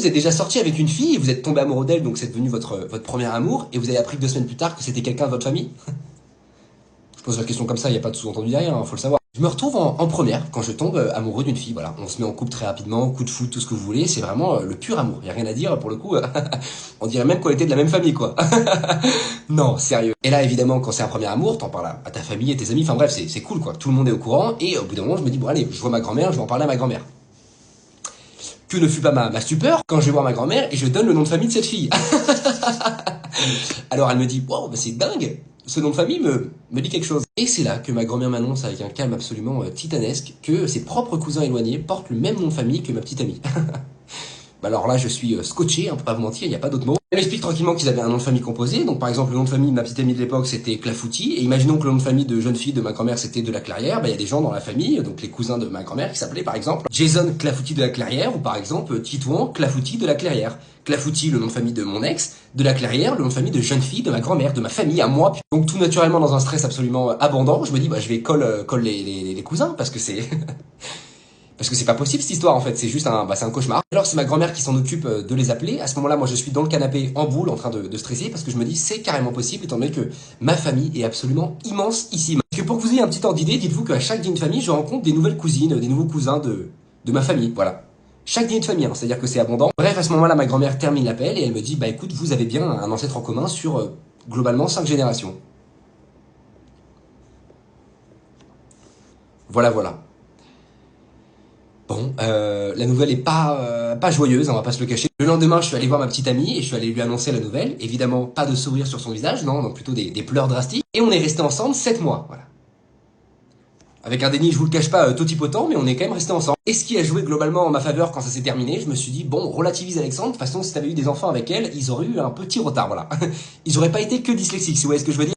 vous êtes déjà sorti avec une fille, et vous êtes tombé amoureux d'elle, donc c'est devenu votre premier amour, et vous avez appris que 2 semaines plus tard que c'était quelqu'un de votre famille? Je pose la question comme ça, il n'y a pas de sous-entendu derrière, hein, faut le savoir. Je me retrouve en première quand je tombe amoureux d'une fille, voilà. On se met en couple très rapidement, coup de foot, tout ce que vous voulez, c'est vraiment le pur amour. Il n'y a rien à dire, pour le coup, on dirait même qu'on était de la même famille, quoi. Non, sérieux. Et là, évidemment, quand c'est un premier amour, t'en parles à ta famille et tes amis, enfin bref, c'est cool, quoi. Tout le monde est au courant, et au bout d'un moment, je me dis, bon allez, je vois ma grand-mère, je vais en parler à ma grand-mère. Que ne fut pas ma stupeur quand je vais voir ma grand-mère et je donne le nom de famille de cette fille. Alors elle me dit, wow, bah c'est dingue, ce nom de famille me dit quelque chose. Et c'est là que ma grand-mère m'annonce avec un calme absolument titanesque que ses propres cousins éloignés portent le même nom de famille que ma petite amie. Bah alors là, je suis scotché, on peut pas vous mentir, il n'y a pas d'autre mot. Elle m'explique tranquillement qu'ils avaient un nom de famille composé. Donc par exemple, le nom de famille de ma petite amie de l'époque, c'était Clafoutis. Et imaginons que le nom de famille de jeune fille de ma grand-mère, c'était de la Clairière. Bah il y a des gens dans la famille, donc les cousins de ma grand-mère, qui s'appelaient par exemple Jason Clafoutis de la Clairière, ou par exemple Titouan Clafoutis de la Clairière. Clafoutis, le nom de famille de mon ex, de la Clairière, le nom de famille de jeune fille de ma grand-mère, de ma famille, à moi. Donc tout naturellement, dans un stress absolument abondant, je me dis, bah je vais colle les cousins, parce que c'est... Parce que c'est pas possible cette histoire en fait, c'est juste c'est un cauchemar. Alors c'est ma grand-mère qui s'en occupe de les appeler. À ce moment-là, moi je suis dans le canapé en boule en train de stresser parce que je me dis c'est carrément possible étant donné que ma famille est absolument immensissime. Parce que pour que vous ayez un petit ordre d'idée, dites-vous qu'à chaque dîner de famille, je rencontre des nouvelles cousines, des nouveaux cousins de ma famille, voilà. Chaque dîner de famille, hein, c'est-à-dire que c'est abondant. Bref, à ce moment-là, ma grand-mère termine l'appel et elle me dit bah écoute, vous avez bien un ancêtre en commun sur globalement 5 générations. Voilà, voilà. Bon, la nouvelle est pas joyeuse, on va pas se le cacher. Le lendemain, je suis allé voir ma petite amie et je suis allé lui annoncer la nouvelle. Évidemment, pas de sourire sur son visage, non, donc plutôt des pleurs drastiques. Et on est resté ensemble 7 mois, voilà. Avec un déni, je vous le cache pas, totipotent, mais on est quand même resté ensemble. Et ce qui a joué globalement en ma faveur quand ça s'est terminé, je me suis dit, bon, relativise Alexandre, de toute façon, si t'avais eu des enfants avec elle, ils auraient eu un petit retard, voilà. Ils auraient pas été que dyslexiques, si vous voyez ce que je veux dire.